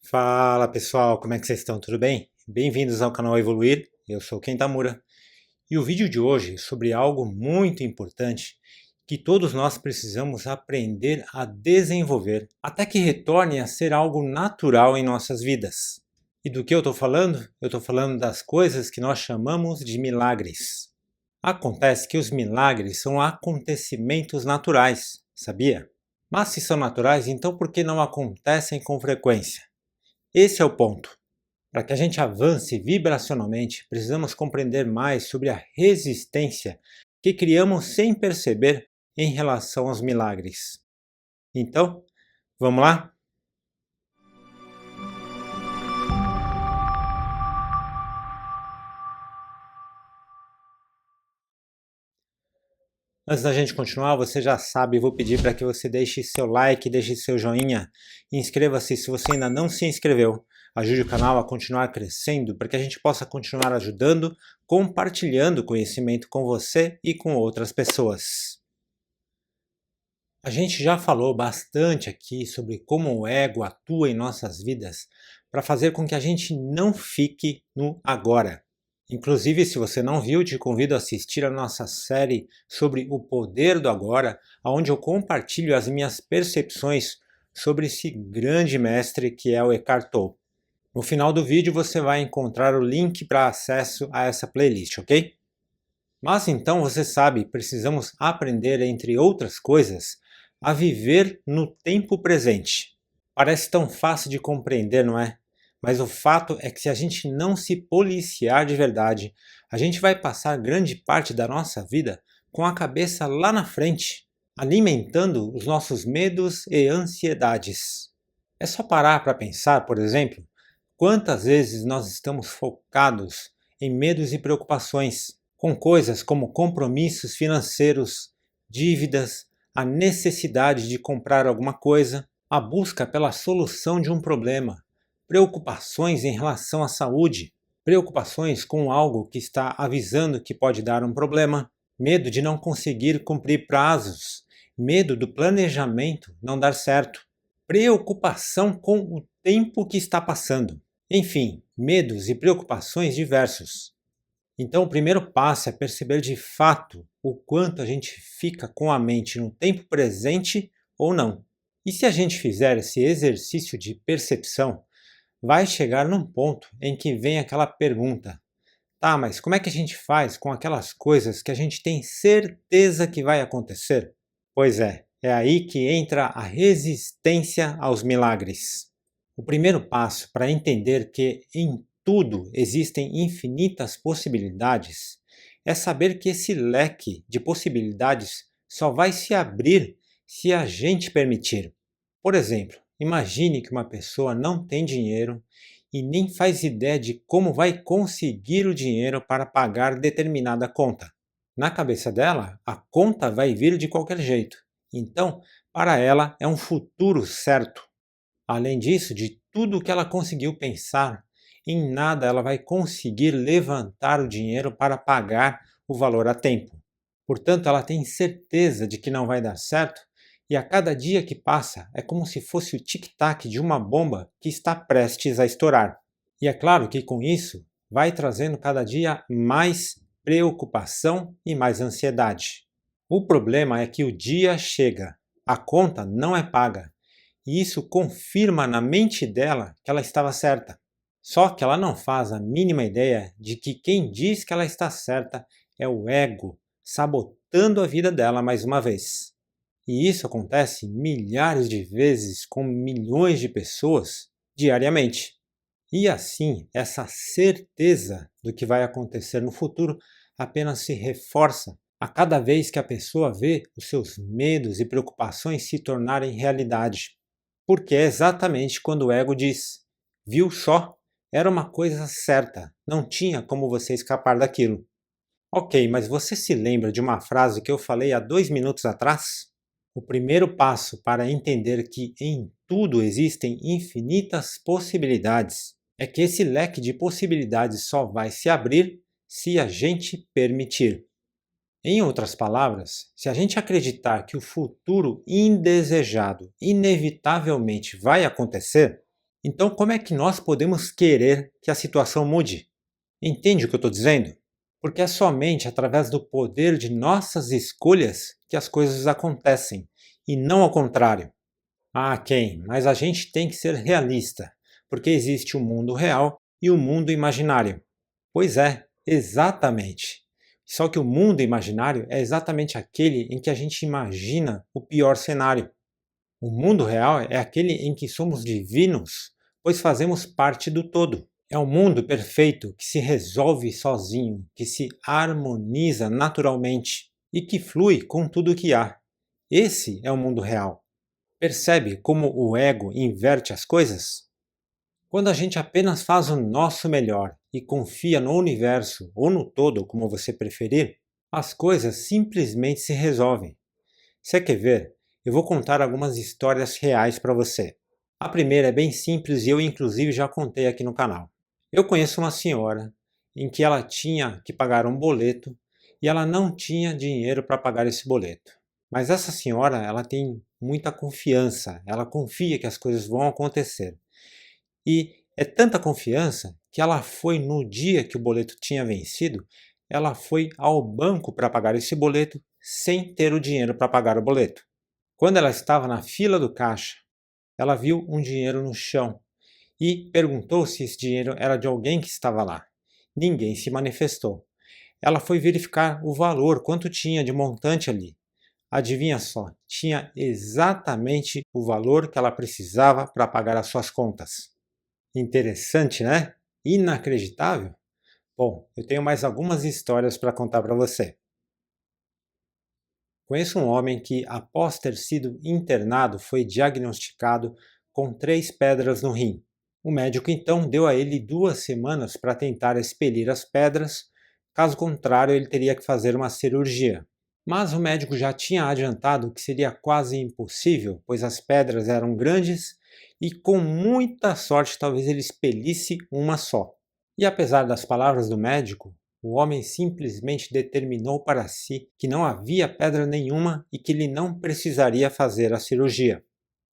Fala pessoal, como é que vocês estão? Tudo bem? Bem-vindos ao canal Evoluir, eu sou Ken Tamura e o vídeo de hoje é sobre algo muito importante que todos nós precisamos aprender a desenvolver até que retorne a ser algo natural em nossas vidas. E do que eu estou falando? Eu estou falando das coisas que nós chamamos de milagres. Acontece que os milagres são acontecimentos naturais, sabia? Mas se são naturais, então por que não acontecem com frequência? Esse é o ponto. Para que a gente avance vibracionalmente, precisamos compreender mais sobre a resistência que criamos sem perceber em relação aos milagres. Então, vamos lá? Antes da gente continuar, você já sabe, vou pedir para que você deixe seu like, deixe seu joinha, inscreva-se se você ainda não se inscreveu. Ajude o canal a continuar crescendo para que a gente possa continuar ajudando, compartilhando conhecimento com você e com outras pessoas. A gente já falou bastante aqui sobre como o ego atua em nossas vidas para fazer com que a gente não fique no agora. Inclusive, se você não viu, te convido a assistir a nossa série sobre o poder do agora, onde eu compartilho as minhas percepções sobre esse grande mestre que é o Eckhart Tolle. No final do vídeo você vai encontrar o link para acesso a essa playlist, ok? Mas então você sabe, precisamos aprender, entre outras coisas, a viver no tempo presente. Parece tão fácil de compreender, não é? Mas o fato é que se a gente não se policiar de verdade, a gente vai passar grande parte da nossa vida com a cabeça lá na frente, alimentando os nossos medos e ansiedades. É só parar para pensar, por exemplo, quantas vezes nós estamos focados em medos e preocupações, com coisas como compromissos financeiros, dívidas, a necessidade de comprar alguma coisa, a busca pela solução de um problema, preocupações em relação à saúde, preocupações com algo que está avisando que pode dar um problema, medo de não conseguir cumprir prazos, medo do planejamento não dar certo, preocupação com o tempo que está passando. Enfim, medos e preocupações diversos. Então, o primeiro passo é perceber de fato o quanto a gente fica com a mente no tempo presente ou não. E se a gente fizer esse exercício de percepção, vai chegar num ponto em que vem aquela pergunta: tá, mas como é que a gente faz com aquelas coisas que a gente tem certeza que vai acontecer? Pois é aí que entra a resistência aos milagres. O primeiro passo para entender que em tudo existem infinitas possibilidades é saber que esse leque de possibilidades só vai se abrir se a gente permitir. Por exemplo, imagine que uma pessoa não tem dinheiro e nem faz ideia de como vai conseguir o dinheiro para pagar determinada conta. Na cabeça dela, a conta vai vir de qualquer jeito. Então, para ela é um futuro certo. Além disso, de tudo que ela conseguiu pensar, em nada ela vai conseguir levantar o dinheiro para pagar o valor a tempo. Portanto, ela tem certeza de que não vai dar certo e a cada dia que passa é como se fosse o tic-tac de uma bomba que está prestes a estourar. E é claro que com isso vai trazendo cada dia mais preocupação e mais ansiedade. O problema é que o dia chega, a conta não é paga e isso confirma na mente dela que ela estava certa. Só que ela não faz a mínima ideia de que quem diz que ela está certa é o ego, sabotando a vida dela mais uma vez. E isso acontece milhares de vezes com milhões de pessoas diariamente. E assim, essa certeza do que vai acontecer no futuro apenas se reforça a cada vez que a pessoa vê os seus medos e preocupações se tornarem realidade. Porque é exatamente quando o ego diz: viu só? Era uma coisa certa, não tinha como você escapar daquilo. Ok, mas você se lembra de uma frase que eu falei há 2 minutos atrás? O primeiro passo para entender que em tudo existem infinitas possibilidades é que esse leque de possibilidades só vai se abrir se a gente permitir. Em outras palavras, se a gente acreditar que o futuro indesejado inevitavelmente vai acontecer, Então, como é que nós podemos querer que a situação mude? Entende o que eu estou dizendo? Porque é somente através do poder de nossas escolhas que as coisas acontecem, e não ao contrário. Ah, Ken, mas a gente tem que ser realista, porque existe o mundo real e o mundo imaginário. Pois é, exatamente. Só que o mundo imaginário é exatamente aquele em que a gente imagina o pior cenário. O mundo real é aquele em que somos divinos, pois fazemos parte do todo. É um mundo perfeito que se resolve sozinho, que se harmoniza naturalmente e que flui com tudo o que há. Esse é o mundo real. Percebe como o ego inverte as coisas? Quando a gente apenas faz o nosso melhor e confia no universo ou no todo, como você preferir, as coisas simplesmente se resolvem. Você quer ver? Eu vou contar algumas histórias reais para você. A primeira é bem simples e eu inclusive já contei aqui no canal. Eu conheço uma senhora em que ela tinha que pagar um boleto e ela não tinha dinheiro para pagar esse boleto. Mas essa senhora, ela tem muita confiança, ela confia que as coisas vão acontecer. E é tanta confiança que ela foi no dia que o boleto tinha vencido, ela foi ao banco para pagar esse boleto sem ter o dinheiro para pagar o boleto. Quando ela estava na fila do caixa, ela viu um dinheiro no chão e perguntou se esse dinheiro era de alguém que estava lá. Ninguém se manifestou. Ela foi verificar o valor, quanto tinha de montante ali. Adivinha só, tinha exatamente o valor que ela precisava para pagar as suas contas. Interessante, né? Inacreditável? Bom, eu tenho mais algumas histórias para contar para você. Conheço um homem que, após ter sido internado, foi diagnosticado com 3 pedras no rim. O médico então deu a ele 2 semanas para tentar expelir as pedras, caso contrário, ele teria que fazer uma cirurgia. Mas o médico já tinha adiantado que seria quase impossível, pois as pedras eram grandes e, com muita sorte, talvez ele expelisse uma só. E apesar das palavras do médico, o homem simplesmente determinou para si que não havia pedra nenhuma e que ele não precisaria fazer a cirurgia.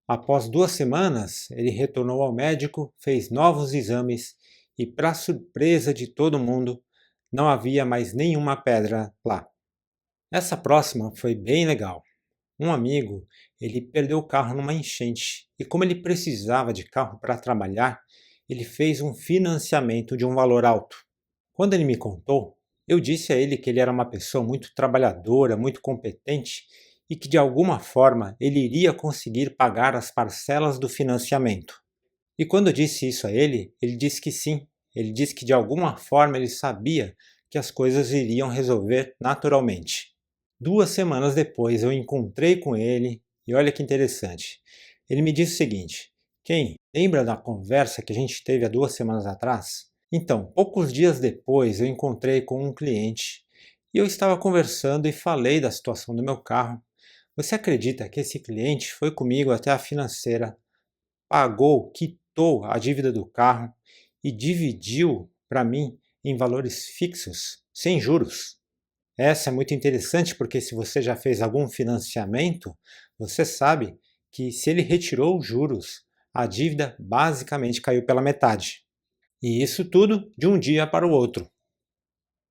Após 2 semanas, ele retornou ao médico, fez novos exames e, para surpresa de todo mundo, não havia mais nenhuma pedra lá. Essa próxima foi bem legal. Um amigo, ele perdeu o carro numa enchente e como ele precisava de carro para trabalhar, ele fez um financiamento de um valor alto. Quando ele me contou, eu disse a ele que ele era uma pessoa muito trabalhadora, muito competente e que de alguma forma ele iria conseguir pagar as parcelas do financiamento. E quando eu disse isso a ele disse que sim. Ele disse que de alguma forma ele sabia que as coisas iriam resolver naturalmente. 2 semanas depois eu encontrei com ele e olha que interessante. Ele me disse o seguinte: Ken, lembra da conversa que a gente teve há 2 semanas atrás? Então, poucos dias depois eu encontrei com um cliente e eu estava conversando e falei da situação do meu carro. Você acredita que esse cliente foi comigo até a financeira, pagou, quitou a dívida do carro e dividiu para mim em valores fixos, sem juros? Essa é muito interessante porque se você já fez algum financiamento, você sabe que se ele retirou os juros, a dívida basicamente caiu pela metade. E isso tudo de um dia para o outro.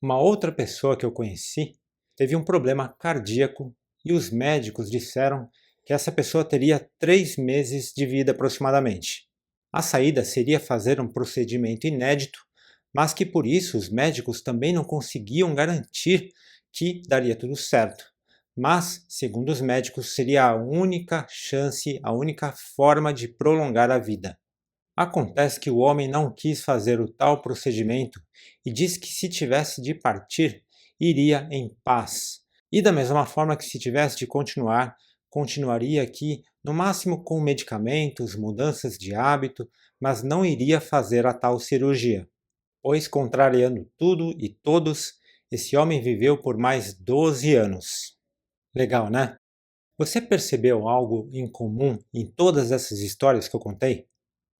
Uma outra pessoa que eu conheci teve um problema cardíaco e os médicos disseram que essa pessoa teria 3 meses de vida aproximadamente. A saída seria fazer um procedimento inédito, mas que por isso os médicos também não conseguiam garantir que daria tudo certo. Mas, segundo os médicos, seria a única chance, a única forma de prolongar a vida. Acontece que o homem não quis fazer o tal procedimento e disse que se tivesse de partir, iria em paz. E da mesma forma que se tivesse de continuar, continuaria aqui, no máximo com medicamentos, mudanças de hábito, mas não iria fazer a tal cirurgia. Pois, contrariando tudo e todos, esse homem viveu por mais 12 anos. Legal, né? Você percebeu algo em comum em todas essas histórias que eu contei?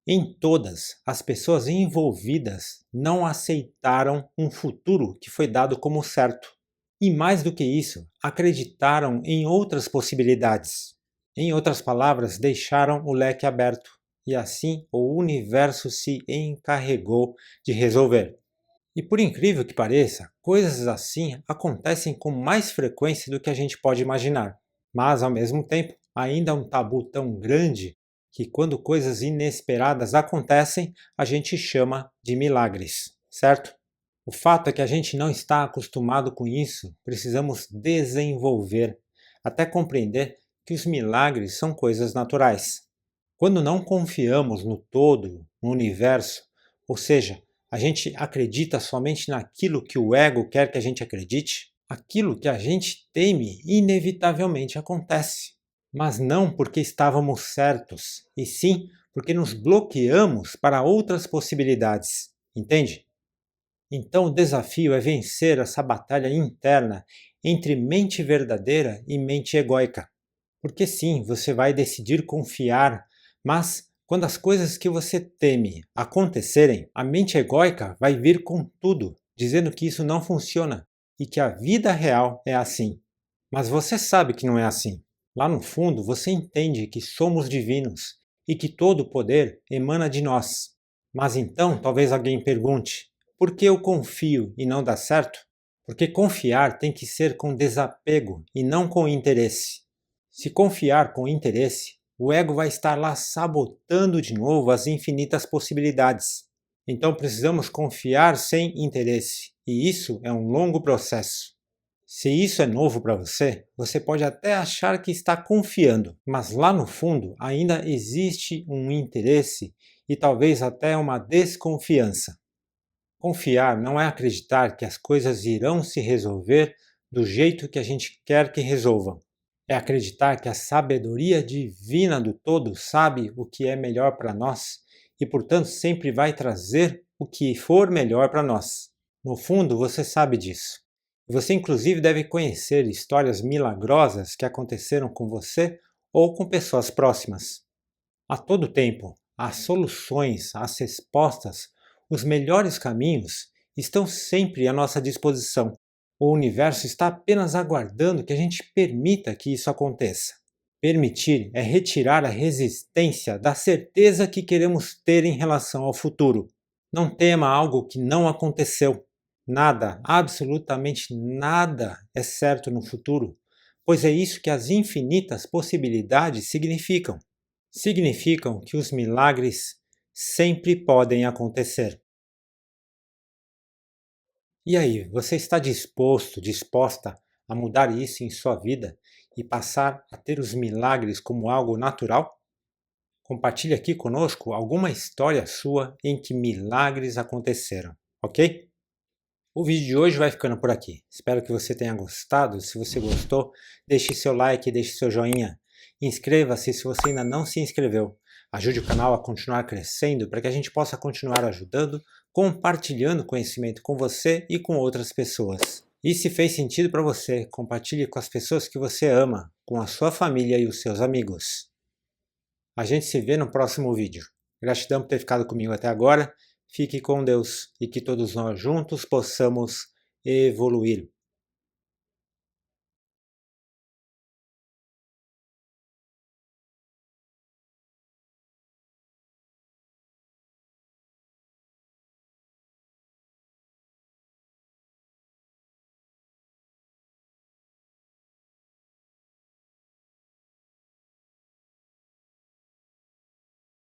Em todas, as pessoas envolvidas não aceitaram um futuro que foi dado como certo. E mais do que isso, acreditaram em outras possibilidades. Em outras palavras, deixaram o leque aberto. e assim o universo se encarregou de resolver. E por incrível que pareça, coisas assim acontecem com mais frequência do que a gente pode imaginar. Mas, ao mesmo tempo, ainda é um tabu tão grande que quando coisas inesperadas acontecem, a gente chama de milagres, certo? O fato é que a gente não está acostumado com isso, precisamos desenvolver, até compreender que os milagres são coisas naturais. Quando não confiamos no todo, no universo, ou seja, a gente acredita somente naquilo que o ego quer que a gente acredite, aquilo que a gente teme inevitavelmente acontece. Mas não porque estávamos certos, e sim porque nos bloqueamos para outras possibilidades. Entende? Então o desafio é vencer essa batalha interna entre mente verdadeira e mente egóica. Porque sim, você vai decidir confiar, mas quando as coisas que você teme acontecerem, a mente egóica vai vir com tudo, dizendo que isso não funciona e que a vida real é assim. Mas você sabe que não é assim. Lá no fundo, você entende que somos divinos e que todo o poder emana de nós. Mas então, talvez alguém pergunte: por que eu confio e não dá certo? Porque confiar tem que ser com desapego e não com interesse. Se confiar com interesse, o ego vai estar lá sabotando de novo as infinitas possibilidades. Então precisamos confiar sem interesse, e isso é um longo processo. Se isso é novo para você, você pode até achar que está confiando, mas lá no fundo ainda existe um interesse e talvez até uma desconfiança. Confiar não é acreditar que as coisas irão se resolver do jeito que a gente quer que resolvam. É acreditar que a sabedoria divina do todo sabe o que é melhor para nós e, portanto, sempre vai trazer o que for melhor para nós. No fundo, você sabe disso. Você, inclusive, deve conhecer histórias milagrosas que aconteceram com você ou com pessoas próximas. A todo tempo, as soluções, as respostas, os melhores caminhos estão sempre à nossa disposição. O universo está apenas aguardando que a gente permita que isso aconteça. Permitir é retirar a resistência da certeza que queremos ter em relação ao futuro. Não tema algo que não aconteceu. Nada, absolutamente nada é certo no futuro, pois é isso que as infinitas possibilidades significam. Significam que os milagres sempre podem acontecer. E aí, você está disposta a mudar isso em sua vida e passar a ter os milagres como algo natural? Compartilhe aqui conosco alguma história sua em que milagres aconteceram, ok? O vídeo de hoje vai ficando por aqui. Espero que você tenha gostado. Se você gostou, deixe seu like, deixe seu joinha. Inscreva-se se você ainda não se inscreveu. Ajude o canal a continuar crescendo para que a gente possa continuar ajudando, compartilhando conhecimento com você e com outras pessoas. E se fez sentido para você, compartilhe com as pessoas que você ama, com a sua família e os seus amigos. A gente se vê no próximo vídeo. Gratidão por ter ficado comigo até agora. Fique com Deus e que todos nós juntos possamos evoluir.